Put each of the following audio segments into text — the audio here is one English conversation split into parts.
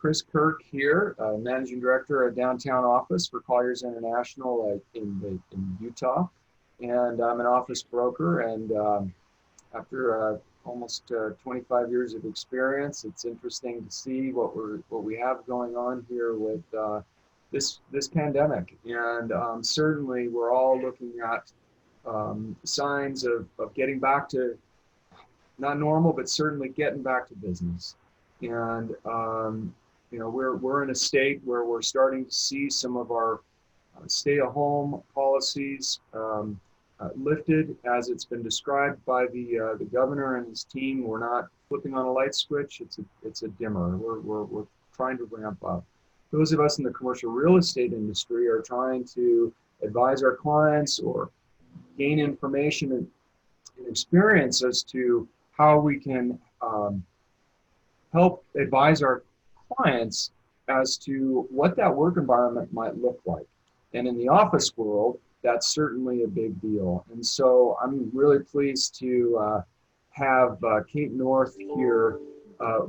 Chris Kirk here, Managing Director at Downtown Office for Colliers International in Utah. And I'm an office broker. And after almost 25 years of experience, it's interesting to see what we have going on here with this pandemic. And certainly we're all looking at signs of getting back to not normal, but certainly getting back to business. And we're in a state where we're starting to see some of our stay-at-home policies lifted, as it's been described by the governor and his team. We're not flipping on a light switch; it's a dimmer. We're trying to ramp up. Those of us in the commercial real estate industry are trying to advise our clients or gain information and experience as to how we can help advise our clients as to what that work environment might look like. And in the office world, that's certainly a big deal. And so I'm really pleased to have Kate North here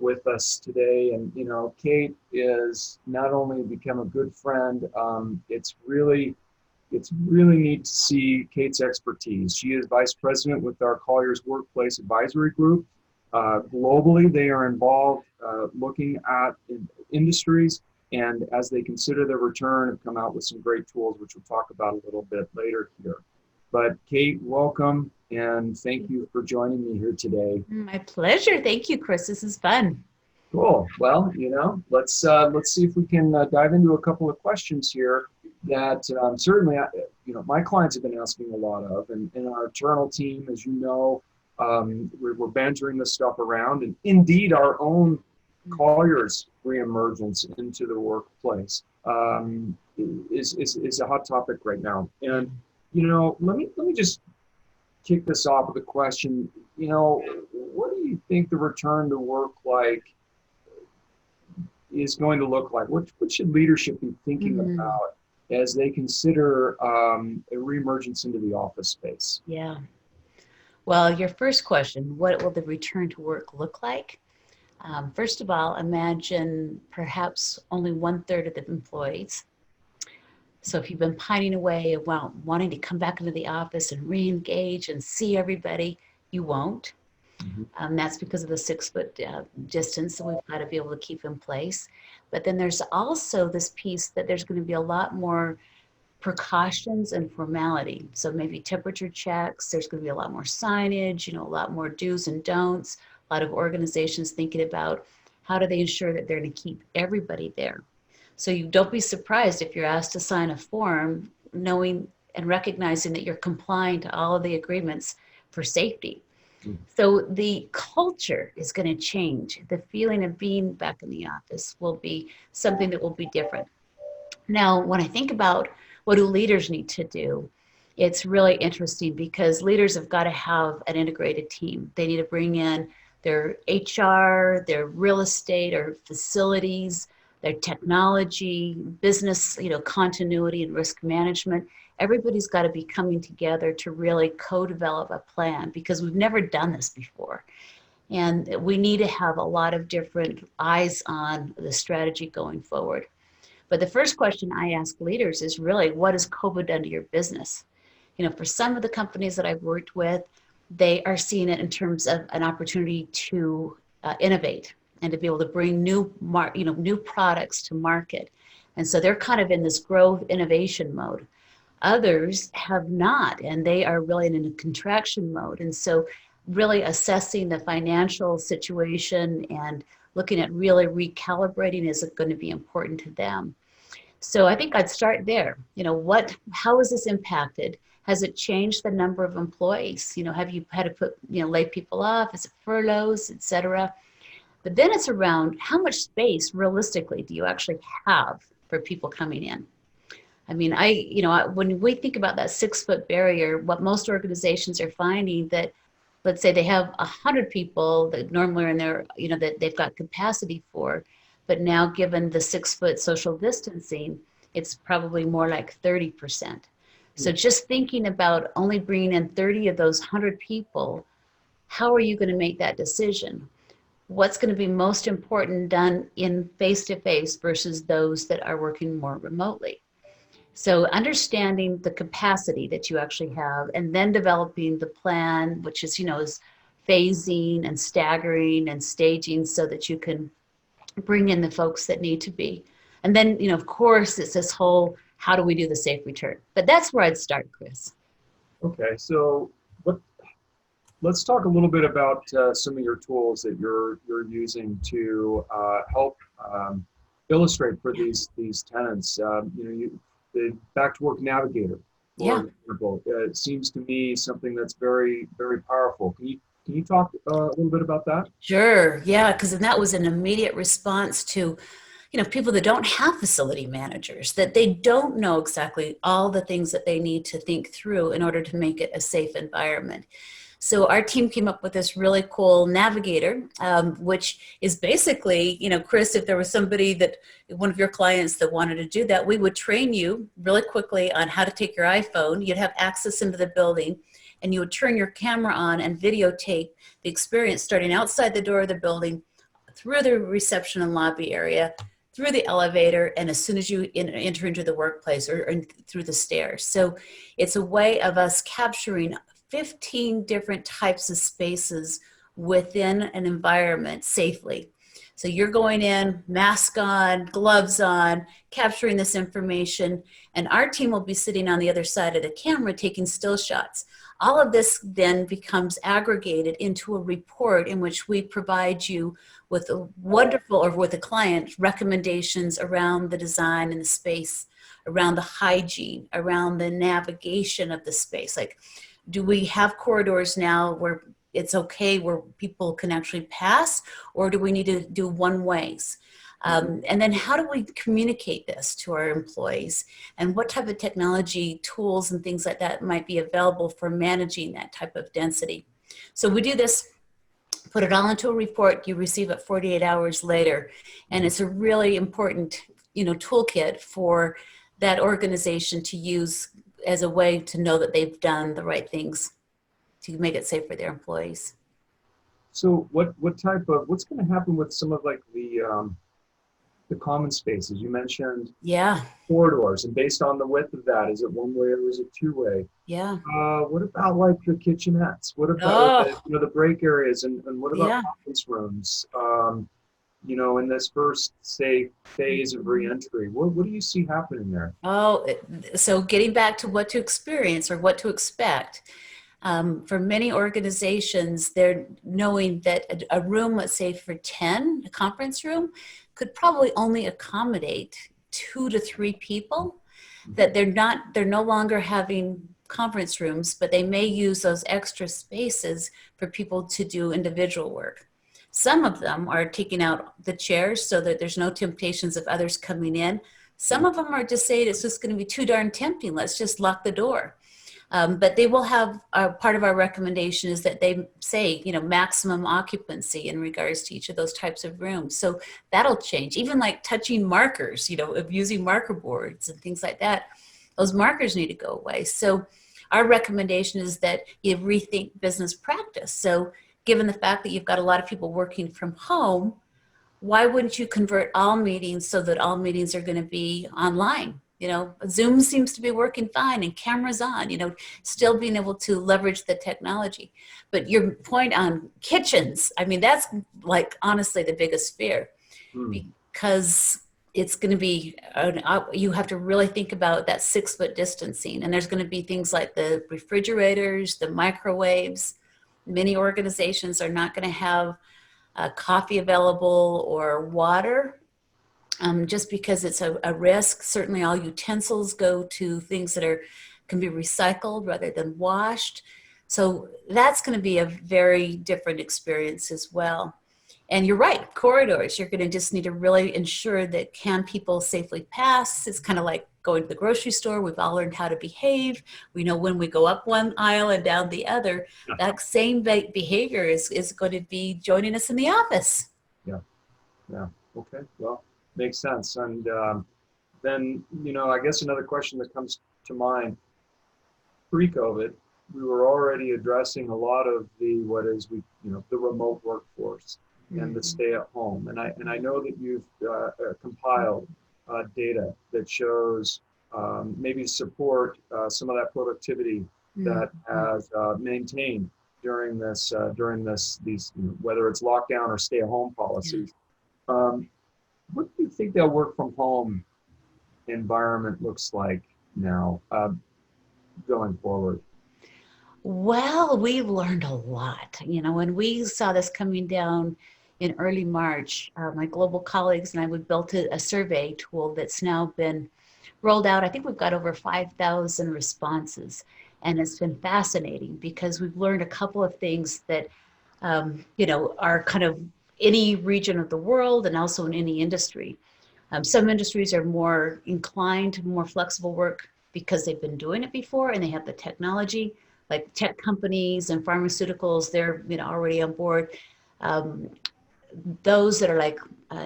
with us today. And, Kate is not only become a good friend, it's really neat to see Kate's expertise. She is vice president with our Colliers Workplace Advisory Group. Globally, they are involved looking at industries, and as they consider their return, have come out with some great tools, which we'll talk about a little bit later here. But Kate, welcome, and thank you for joining me here today. My pleasure. Thank you, Chris. This is fun. Cool. Well, let's see if we can dive into a couple of questions here that certainly, my clients have been asking a lot of, and in our internal team, as you know, we're bantering this stuff around, and indeed our own Colliers reemergence into the workplace is a hot topic right now. And let me just kick this off with a question. What do you think the return to work is going to look like? What should leadership be thinking about as they consider a reemergence into the office space? Yeah. Well, your first question, what will the return to work look like? First of all, imagine perhaps only 1/3 of the employees. So if you've been pining away about wanting to come back into the office and re-engage and see everybody, you won't. That's because of the 6-foot distance that we've got to be able to keep in place. But then there's also this piece that there's going to be a lot more precautions and formality. So maybe temperature checks, there's going to be a lot more signage, a lot more do's and don'ts, a lot of organizations thinking about how do they ensure that they're going to keep everybody there. So you don't be surprised if you're asked to sign a form knowing and recognizing that you're complying to all of the agreements for safety. So the culture is going to change. The feeling of being back in the office will be something that will be different. Now, when I think about what do leaders need to do, it's really interesting because leaders have got to have an integrated team. They need to bring in their HR, their real estate or facilities, their technology, business, continuity and risk management. Everybody's got to be coming together to really co-develop a plan because we've never done this before. And we need to have a lot of different eyes on the strategy going forward. But the first question I ask leaders is really, what has COVID done to your business? For some of the companies that I've worked with, they are seeing it in terms of an opportunity to innovate and to be able to bring new products to market. And so they're kind of in this growth innovation mode. Others have not, and they are really in a contraction mode. And so really assessing the financial situation and looking at really recalibrating is going to be important to them. So I think I'd start there. How has this impacted? Has it changed the number of employees? Have you had to lay people off? Is it furloughs, et cetera? But then it's around how much space realistically do you actually have for people coming in? I mean, when we think about that 6-foot barrier, what most organizations are finding that, let's say they have 100 people that normally are in there, that they've got capacity for, but now given the 6-foot social distancing, it's probably more like 30%. So just thinking about only bringing in 30 of those 100 people, how are you going to make that decision? what's going to be most important done in face-to-face versus those that are working more remotely. So understanding the capacity that you actually have and then developing the plan, which is, is phasing and staggering and staging so that you can bring in the folks that need to be. And then, of course, it's this whole, how do we do the safe return? But that's where I'd start, Chris. Okay, so what, let's talk a little bit about some of your tools that you're using to help illustrate for these tenants. The Back to Work Navigator, Yeah. for example, it seems to me something that's very, very powerful. Can you talk a little bit about that? Sure. Yeah. Because that was an immediate response to, people that don't have facility managers, that they don't know exactly all the things that they need to think through in order to make it a safe environment. So our team came up with this really cool navigator, which is basically, Chris, if there was somebody that, one of your clients that wanted to do that, we would train you really quickly on how to take your iPhone. You'd have access into the building and you would turn your camera on and videotape the experience starting outside the door of the building, through the reception and lobby area, through the elevator, and as soon as you enter into the workplace or through the stairs. So it's a way of us capturing 15 different types of spaces within an environment safely. So you're going in, mask on, gloves on, capturing this information, and our team will be sitting on the other side of the camera taking still shots. All of this then becomes aggregated into a report in which we provide you with a wonderful, or with a client, recommendations around the design and the space, around the hygiene, around the navigation of the space. Like, do we have corridors now where it's okay, where people can actually pass, or do we need to do one ways? And then how do we communicate this to our employees, and what type of technology tools and things like that might be available for managing that type of density? So we do this, put it all into a report, you receive it 48 hours later, and it's a really important, toolkit for that organization to use as a way to know that they've done the right things to make it safe for their employees. So what's going to happen with some of like the common spaces? You mentioned Yeah, corridors, and based on the width of that, is it one way or is it two way? yeah. What about like the kitchenettes? What about Oh, the break areas, and what about yeah. conference rooms? In this first, say, phase of reentry, what do you see happening there? Oh, so getting back to what to experience or what to expect. For many organizations, they're knowing that a room, let's say for 10, a conference room, could probably only accommodate 2 to 3 people, that they're no longer having conference rooms, but they may use those extra spaces for people to do individual work. Some of them are taking out the chairs so that there's no temptations of others coming in. Some of them are just saying it's just going to be too darn tempting. Let's just lock the door. But they will have, part of our recommendation is that they say, maximum occupancy in regards to each of those types of rooms. So that'll change. Even like touching markers, of using marker boards and things like that, those markers need to go away. So our recommendation is that you rethink business practice. So given the fact that you've got a lot of people working from home, why wouldn't you convert all meetings so that all meetings are going to be online? Zoom seems to be working fine and cameras on, still being able to leverage the technology. But your point on kitchens, I mean, that's like honestly the biggest fear, Hmm. because it's going to be, you have to really think about that 6-foot distancing. And there's going to be things like the refrigerators, the microwaves. Many organizations are not going to have coffee available or water, just because it's a risk. Certainly all utensils go to things that can be recycled rather than washed. So that's going to be a very different experience as well. And you're right, corridors, you're going to just need to really ensure that can people safely pass. It's kind of like going to the grocery store. We've all learned how to behave. We know when we go up one aisle and down the other, that same behavior is going to be joining us in the office. Yeah, yeah. Okay, well, makes sense. And then, I guess another question that comes to mind, pre-COVID, we were already addressing a lot of the, what is we, the remote workforce. and the Mhm. stay at home. And I know that you've compiled data that shows maybe support some of that productivity that Mhm. has maintained during these, whether it's lockdown or stay at home Yeah. policies. Um, what do you think that work from home environment looks like now, going forward? Well, we've learned a lot. When we saw this coming down in early March, my global colleagues and I, we built a survey tool that's now been rolled out. I think we've got over 5,000 responses. And it's been fascinating because we've learned a couple of things that, are kind of any region of the world and also in any industry. Some industries are more inclined to more flexible work because they've been doing it before and they have the technology, like tech companies and pharmaceuticals, they're already on board. Um, those that are like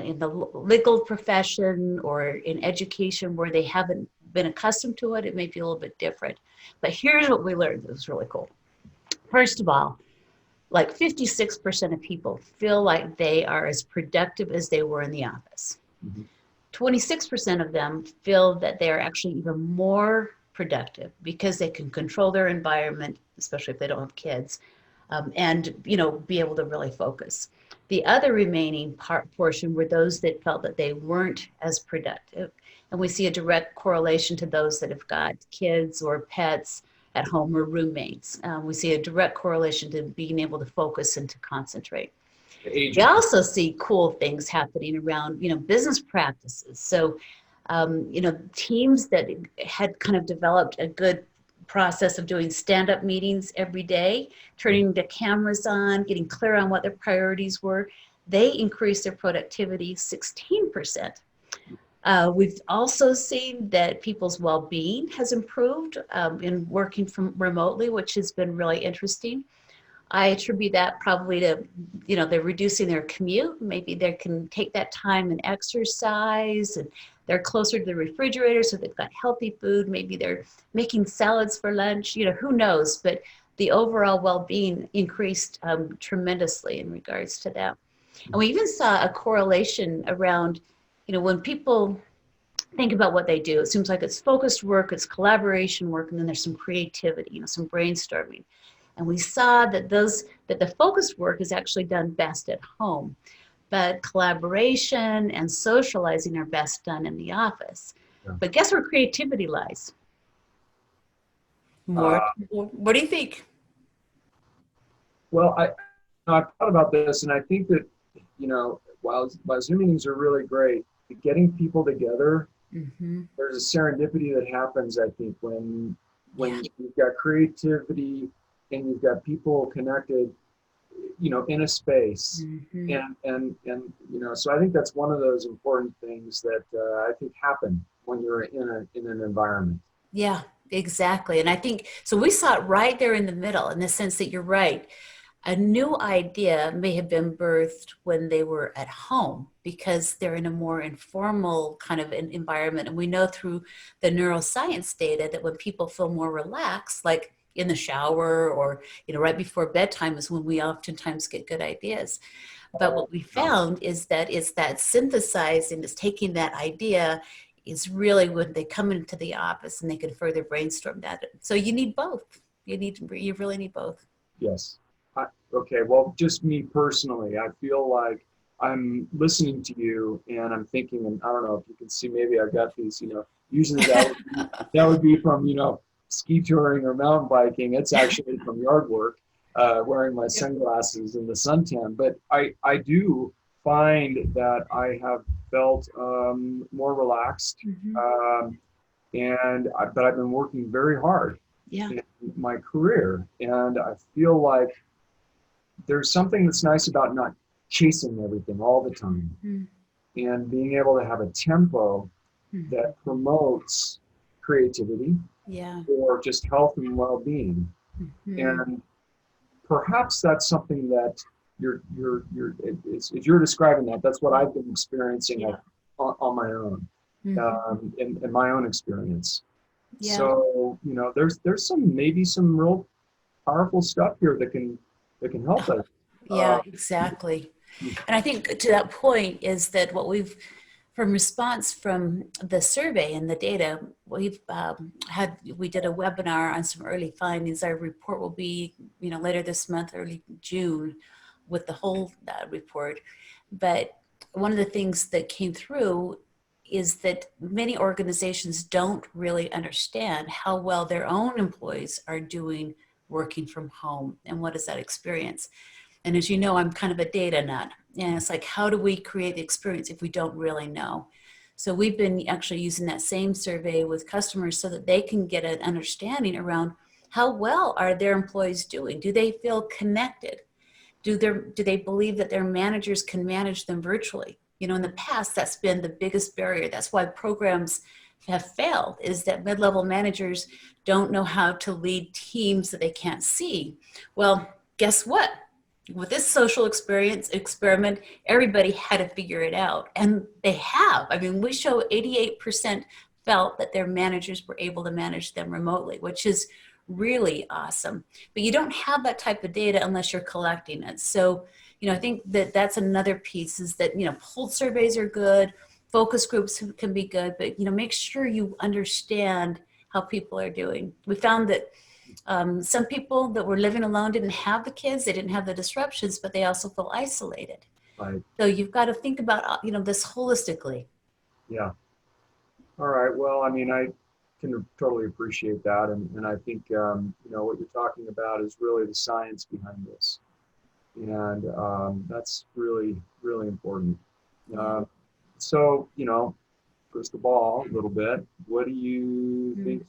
in the legal profession or in education where they haven't been accustomed to it, it may be a little bit different. But here's what we learned that was really cool. First of all, like 56% of people feel like they are as productive as they were in the office. Mhm. 26% of them feel that they are actually even more productive because they can control their environment, especially if they don't have kids, and be able to really focus. The other remaining portion were those that felt that they weren't as productive, and we see a direct correlation to those that have got kids or pets at home or roommates. We see a direct correlation to being able to focus and to concentrate. The age We of also see cool things happening around, business practices. So, teams that had kind of developed a good process of doing stand-up meetings every day, turning the cameras on, getting clear on what their priorities were, they increased their productivity 16%. We've also seen that people's well-being has improved in working from remotely, which has been really interesting. I attribute that probably to, they're reducing their commute. Maybe they can take that time and exercise, and they're closer to the refrigerator, so they've got healthy food. Maybe they're making salads for lunch, who knows? But the overall well-being increased tremendously in regards to that. And we even saw a correlation around, when people think about what they do, it seems like it's focused work, it's collaboration work, and then there's some creativity, some brainstorming. And we saw that the focused work is actually done best at home, but collaboration and socializing are best done in the office. Yeah. But guess where creativity lies? More. Uh, What do you think? well, I've thought about this, and I think that, while Zoom meetings are really great, getting people together, Mm-hmm. there's a serendipity that happens, I think, Yeah. when you've got creativity and you've got people connected, in a space. Mm-hmm. And so I think that's one of those important things that I think happen when you're in an environment. Yeah, exactly. And I think so. We saw it right there in the middle in the sense that you're right. A new idea may have been birthed when they were at home because they're in a more informal kind of an environment. And we know through the neuroscience data that when people feel more relaxed, like in the shower or right before bedtime is when we oftentimes get good ideas. But what we Um, found is that it's that synthesizing, is taking that idea is really when they come into the office and they can further brainstorm that. So you need both. You really need both. yes. Okay. Well, just me personally, I feel like I'm listening to you and I'm thinking, and I don't know if you can see, maybe I've got these, usually that would be from, ski touring or mountain biking. It's actually from yard work, wearing my Yep. sunglasses in the suntan. But I do find that I have felt more relaxed, Mhm. um, but I've been working very hard Yeah. in my career, and I feel like there's something that's nice about not chasing everything all the time Mhm. and being able to have a tempo Mhm. that promotes creativity Yeah. or just health and well-being. Mhm. And perhaps that's something that as you're describing that, that's what I've been experiencing Yeah. on my own, Mhm. in my own experience. Yeah. So, there's some real powerful stuff here that can help us. Yeah, exactly. And I think to that point is that what we've, from response from the survey and the data, we've we did a webinar on some early findings. Our report will be, later this month, early June, with the whole report. But one of the things that came through is that many organizations don't really understand how well their own employees are doing working from home and what is that experience. And as you know, I'm kind of a data nut. And it's like, how do we create the experience if we don't really know? So we've been actually using that same survey with customers so that they can get an understanding around how well are their employees doing? Do they feel connected? Do they believe that their managers can manage them virtually? In the past, that's been the biggest barrier. That's why programs have failed, is that mid-level managers don't know how to lead teams that they can't see. Well, guess what? With this social experiment, everybody had to figure it out. And they have. I mean, we show 88% felt that their managers were able to manage them remotely, which is really awesome. But you don't have that type of data unless you're collecting it. So, I think that that's another piece, is that, polled surveys are good, focus groups can be good, but, make sure you understand how people are doing. We found that some people that were living alone didn't have the kids, they didn't have the disruptions, but they also feel isolated. Right. So you've got to think about, this holistically. Yeah. All right. Well, I mean, I can totally appreciate that. And I think, what you're talking about is really the science behind this. And that's really, really important. So, crystal ball a little bit. What do you think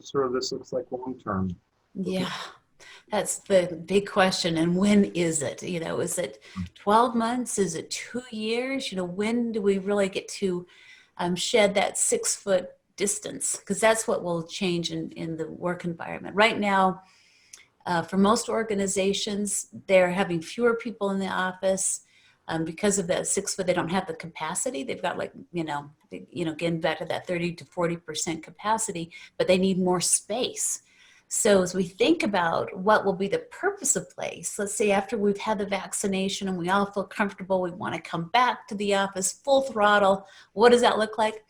sort of this looks like long term? Yeah, that's the big question. And when is it? Is it 12 months? Is it 2 years? When do we really get to shed that 6-foot distance? Because that's what will change in the work environment. Right now, for most organizations, they're having fewer people in the office because of that 6 foot. They don't have the capacity. They've got getting back to that 30 to 40% capacity, but they need more space. So as we think about what will be the purpose of place, let's say after we've had the vaccination and we all feel comfortable, we want to come back to the office full throttle. What does that look like?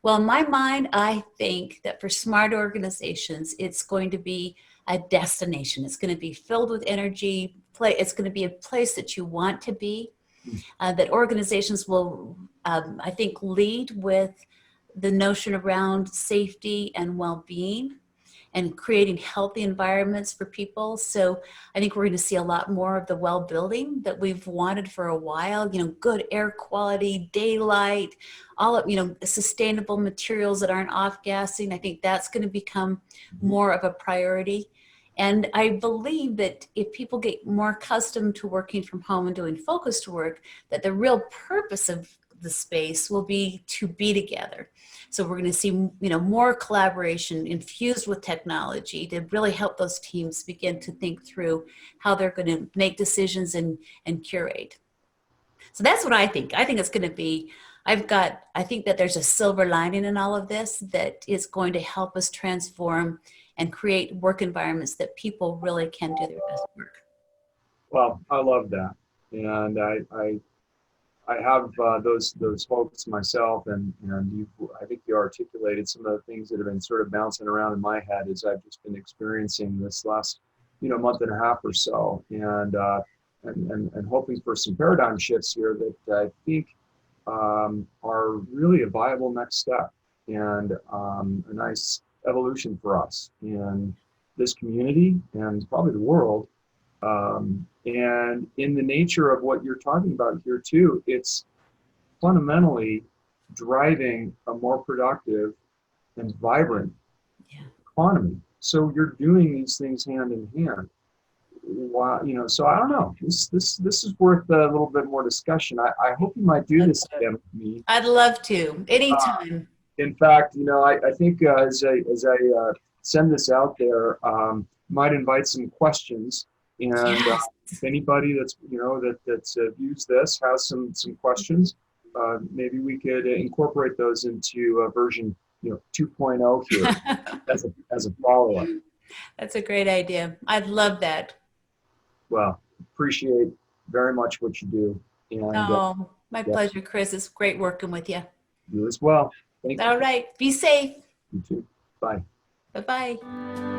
Well, in my mind, I think that for smart organizations, it's going to be a destination. It's going to be filled with energy. It's going to be a place that you want to be. That organizations will, I think, lead with the notion around safety and well-being and creating healthy environments for people. So I think we're going to see a lot more of the well building that we've wanted for a while, good air quality, daylight, all of, sustainable materials that aren't off-gassing. I think that's going to become more of a priority. And I believe that if people get more accustomed to working from home and doing focused work, that the real purpose of the space will be to be together. So we're going to see, more collaboration infused with technology to really help those teams begin to think through how they're going to make decisions and curate. So that's what I think. I think it's going to be, I think that there's a silver lining in all of this that is going to help us transform and create work environments that people really can do their best work. Well, I love that. And I have those hopes myself, and I think you articulated some of the things that have been sort of bouncing around in my head as I've just been experiencing this last month and a half or so, and hoping for some paradigm shifts here that I think are really a viable next step and a nice evolution for us and this community and probably the world. And in the nature of what you're talking about here too, it's fundamentally driving a more productive and vibrant economy. So you're doing these things hand in hand. Wow, so I don't know. This is worth a little bit more discussion. I hope you might do this again with me. I'd love to, anytime. In fact, I think as I send this out there, might invite some questions. And if anybody that's that's views this has some questions, maybe we could incorporate those into version 2.0 here as a follow-up. That's a great idea. I'd love that. Well, appreciate very much what you do. And Oh, my yeah, pleasure, Chris. It's great working with you. you as well. Thank you. All right. Be safe. You too. Bye. Bye-bye.